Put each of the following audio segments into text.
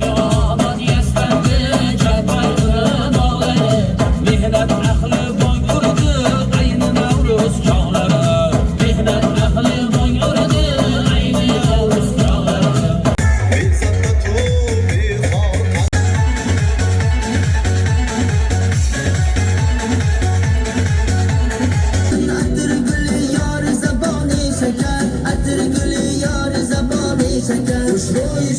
yomon yastandi jabbarg'in o'g'lari mehnat ahli boy urdi ayni Navruz chog'lari mehnat ahli boy urdi ayni Navruz chog'lari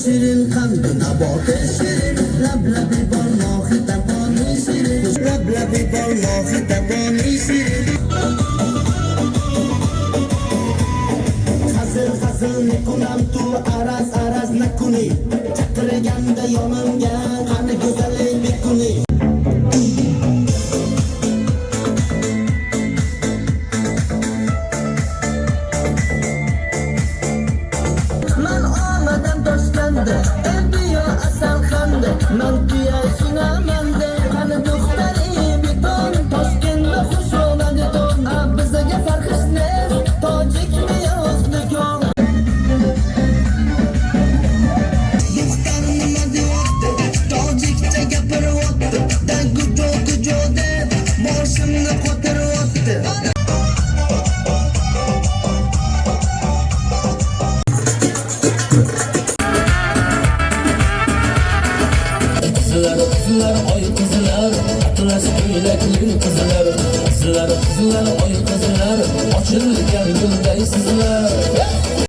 Şirin kandı nabate şirin Lablabi barmağın tabani şirin Lablabi barmağın tabani şirin Hazır ne kunam tu aras ne kuni Çakırganda yonimga qani go'zalik bekuni Man tuya sunamanda qani do'xtari beton Toshkentda xush bo'ladi ton bizga farqish ne tojikmi o'zbekon do'xtar nima deyapti tojikcha gapiryapti dagujo gujo deb boshimni qotiryapti Qizlar oy qizlar atlas ko'ylakli qizlar oy qizlar ochilgan gulday sizlar